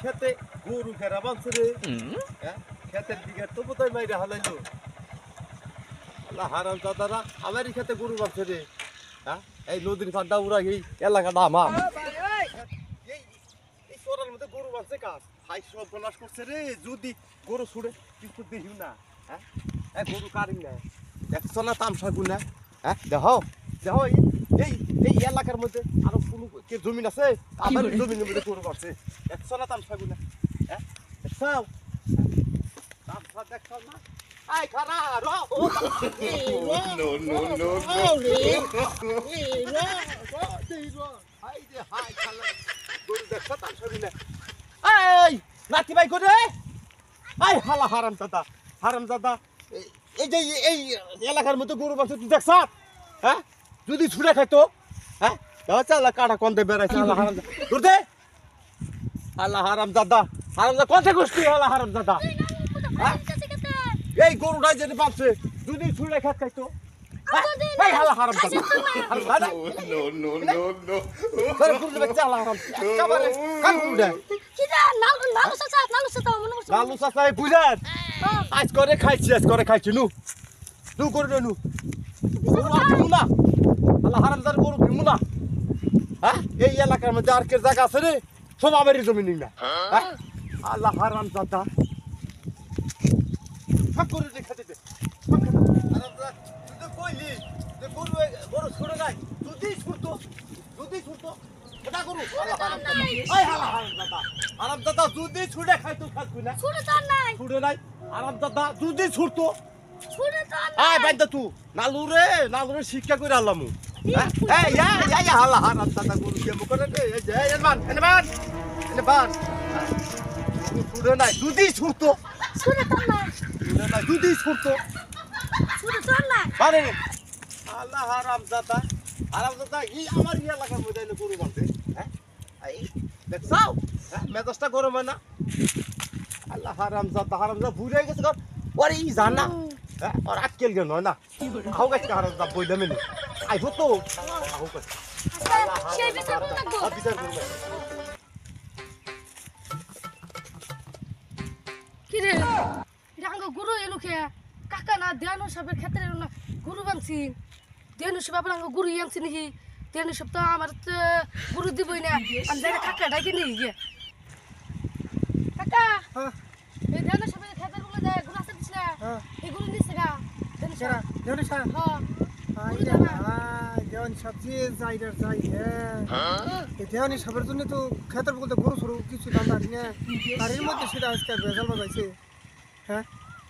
খেতে গরু ঘেরা বাঁধছে রে হ্যাঁ খেতের দিকে তো বোধহয় মাইরে হালাইলো আল্লাহ হারাম দাদারা আমারই খেতে গরু বাঁধছে রে হ্যাঁ এই নদীর ফাড্ডা উড়া এই এলাকাটা আমার এই চোরার মধ্যে গরু বাঁধছে কাজ হাই সব বনাশ করছে রে যদি গরু ছুড়ে কিছু দেখিও না হ্যাঁ গরু কারি না দেখছো না তামসা গুনা হ্যাঁ দেখো দেখো এই এই এলাকার মধ্যে আরো কোনো কে জমিন আছে আমার জমিনের মধ্যে গরু বাঁধছে দেখছো না তামসা গুনা হ্যাঁ দেখছো তামসা দেখছো না আই খারা রো নো নো নো হাই দে হাই খালা গরু দেখছো তামসা গুনা এই নাতি ভাই করে আই হালা হারাম দাদা এই যে এই এলাকার মধ্যে গরু বাঁধছে তুই দেখছ হ্যাঁ যদি ছুড়ে খাইতো হ্যাঁ চালা কাটা কন্দে বেড়াইছে আল্লাহ হারাম দূর দে আল্লাহ হারাম দাদা কত গোষ্ঠী আল্লাহ হারাম দাদা এই গরুটাই যদি বাঁধছে যদি ছুড়ে খাত খাইতো এই আল্লাহ হারাম দাদা নো নো নো নো করে পুরো বাচ্চা আল্লাহ হারাম একেবারে কান উড়ে কিটা নালু চাচা মনে করছ লালু চাচা বুঝার আজ করে খাইছি নু করে নু গরু না আল্লাহ হারাম দাদা গরু দিমু না হ্যাঁ এই এলাকার মধ্যে আর কে জায়গা আছে রে সব আমারই জমি নিই না হ্যাঁ আল্লাহ হারাম দাদা সব করে দেখাতে দে হারাম দাদা তুই কইলি যে গরু ছুড়ে নাই যদি ছুড়তো এটা গরু আল্লাহ হারাম দাদা এই হারাম দাদা যদি ছুড়ে খাইতো খাইতো না ছুড়ে নাই হারাম দাদা যদি ছুড়তো আয় বাইন্দা তুই নালুরে শিক্ষা করে আল্লাহ মু এই হালা হারাম দাদা গরু দিয়ে মুখ করে এই যে এনে বান ছুড়ে নাই যদি ছুড়তো যদি ছুড়তো পারে আল্লাহ হারাম দাদা এই আমার এলাকার মধ্যে গরু বাঁধে হ্যাঁ দেখছাও হ্যাঁ মেজাজটা গরম হয় না আল্লাহ হারাম দাদা বুঝে গেছে ওরে ই জানা হ্যাঁ আর আটকেল গেল না খাও গেছে হারাম দাদা বইলাম নি আইবো তো খাও গেছে সেই বিচার করতে থাকবো বিচার করব কি রে রাঙ্গ গুরু এলুকে কাকা না দেয়ানো সবের ক্ষেত্রে না গুরু বানছি দেয়ানো সব আপনার গুরু আনছি নাকি দেয়ানো সব তো আমার তো গুরু দিবই না আমি যাই কাকা ডাকি নিয়ে গিয়ে কাকা এই দেয়ানো সবের ক্ষেত্রে গুলো দেয় গুরু আছে দিছ না এই গুরু নিছে গা দেওয়ানি সাহেব দেওয়ানি সাহেব যে যাই এই দেওয়ানি সাহেবের জন্য তো খেতের বলতে গরু সরু কিছু দাম দাঁড়ি না আর এর মধ্যে সেটা আজকে ভেজাল বাজাইছে হ্যাঁ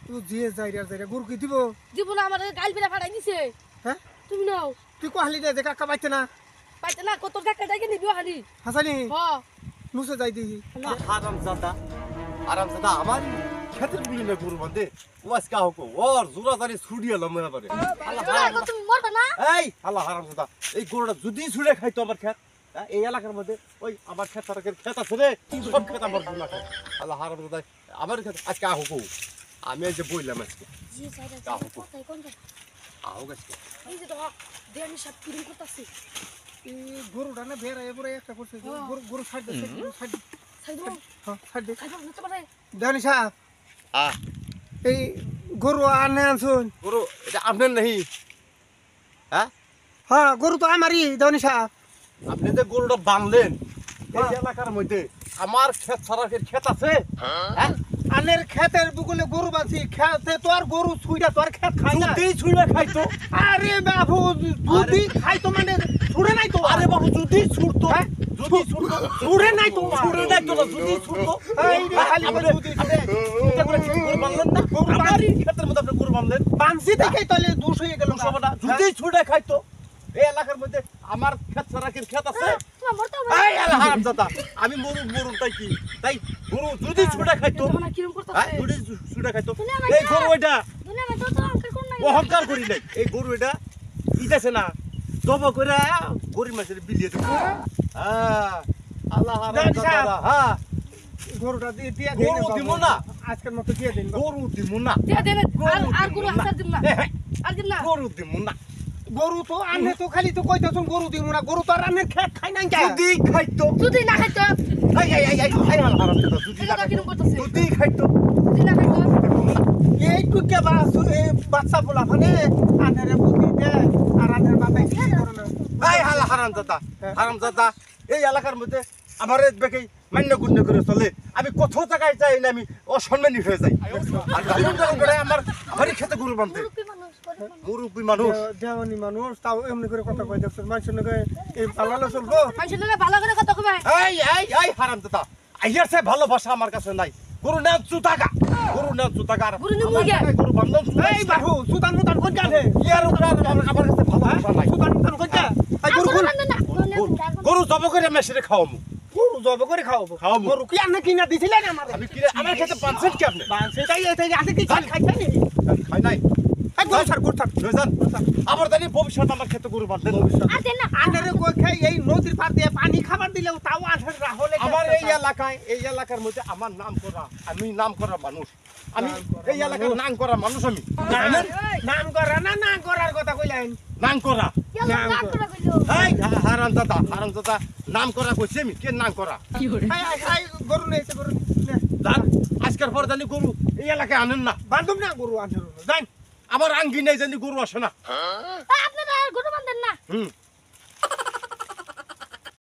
তুই যে যাই গরু কি দিব না আমার গাল বিনা ফাড়াই দিছে হ্যাঁ তুমি নাও তুই কহালি দে কাকা পাইতে না কত কাকা ডাকি নিবি হালি হাসানি হ্যাঁ নুসে যাই দিই হারাম দাদা আমার খেতের গুলি না গরু বাঁধে ও আজকে হোক ওর জোড়া জানি ছুড়ি এলাম মনে পারে তুমি মরবে না এই আল্লাহ হারাম দাদা এই গরুটা যদি ছুড়ে খাইতো আমার খেত এই এলাকার মধ্যে ওই আমার খেত খেত আছে রে সব খেত আমার গুলা খেত আল্লাহ হারাম দাদা আমার খেত আজকে হোক আমি এই যে বললাম আজকে জি সাইডে কোথায় কোন হোক আজকে এই যে তো দেয়ানি সব কিরম করতেছে এই গরুটা না বের এবারে একটা করছে গরু ছাড় দে ছাড় দে দেওয়ানি সাহেব এই গরু আনে আনছুন গরু এটা আপনার নেই হ্যাঁ গরু তো আমারই দেওয়ানি সাহেব আপনি যে গরুটা বাঁধলেন এই এলাকার মধ্যে আমার ক্ষেত ছাড়া ক্ষেত আছে হ্যাঁ আনের ক্ষেতের বুকুলে গরু বাঁধছি খেতে তো আর গরু ছুইটা তো আর ক্ষেত খাই না যদি ছুঁড়ে খাইতো আরে বাবু যদি খাইতো মানে ছুড়ে নাই তো আরে বাবু যদি ছুড়তো যদি ছুড়তো ছুড়ে নাই তো ছুড়ে নাই তো যদি ছুড়তো এই রে খালি আপনি যদি এটা করে গরু বাঁধলেন না আমারই ক্ষেতের মধ্যে আপনি গরু বাঁধলেন বাঁধছি দেখেই তাহলে দোষ হয়ে গেল সবটা যদি ছুড়ে খাইতো এই এলাকার মধ্যে আমার ক্ষেত ছাড়া ক্ষেত আছে তোমার মরতে হবে এই আল্লাহ হারাম দাদা আমি মরু তাই গরু যদি ছুড়ে খাইতো তোমার কিরম করতেছে যদি ছুড়ে খাইতো এই গরু এটা দুনিয়া মে তো অঙ্কের কোন নাই অহংকার করি নাই এই গরু এটা ইতাছে না জব করে গরিব মাছের বিলিয়ে দেব আল্লাহ হারাম দাদা হ্যাঁ গরুটা দিয়ে দিয়ে গরু দিব না আজকের মতো দিয়ে দিন গরু দিব না দে আর গুরু হাসার দিম না আর দিম না গরু দিব না গরু তো আনে তো খালি তো কইতাছুন গরু দিমু না গরু তো আর আনের খেত খাই নাই যদি খাইতো যদি না খাইতো এই হারাম দাদা যদি এই কথা কিরম করতেছে যদি খাইতো যদি না খাইতো এইটু কে বাচ্চা পোলা মানে আধারে বুদ্ধি দেয় আর আধারে বাবাই কি করে না এই হারাম দাদা এই এলাকার মধ্যে আমার বেকেই মান্য গুণ্য করে চলে আমি কোথাও জায়গায় যাই না আমি অসম্মানী হয়ে যাই আর গরুর যখন করে আমারই খেতে গরু বানতে মুরব্বী মানুষ দেওয়ানি মানুষ তাও এমনি করে কথা কই দেখছেন মানুষের লগে এই পালালে চলবো মানুষের লগে ভালো করে কথা কবে এই হারাম দাদা আইয়ার সে ভালোবাসা আমার কাছে নাই গরু না চুতাকা আর গরু নিয়ে মুই গে। আমার গরু বান্ধব এই বাহু সুতান মুতান কই জানে ইয়ার উপরে আমার কাছে ভালোবাসা নাই সুতান মুতান কই যা এই গরু গরু গরু জব করে মেশিনে খাওয়ামু গরু জব করে খাওয়াবো খাওয়াবো। গরু কি আপনি কিনা দিছিলেন আমার আমি কি আমার খেতে পাঁচশো কি আপনি সেটাই এটাই আছে কি খাইছেন খাই নাই এই গরু ছাড় গরু ছাড় লইজান আবার জানি ভবিষ্যৎ আমার খেতে গরু বাঁধবেন আর দেন না আনারে কই খাই এই নদীর পার দিয়ে পানি খাবার দিলেও তাও আঠার রাহলে আমার এই এলাকার মধ্যে আমার আমি নাম করা মানুষ আমি এই এলাকার নাম করা মানুষ আমি জানেন নাম করা না করার কথা কইলেন নাম করা কেলা কাট করে কইলো এই হারাম দাদা নাম করা কইছি আমি কে নাম করা এই গরু নেই গরু নে জান আজকের পর জানি গরু এই এলাকায় আনেন না বান্ধব না গরু আঠার জান আমার আঙ্গি নেই জানি গরু আসে না আপনারা গরু বান্ধেন না হুম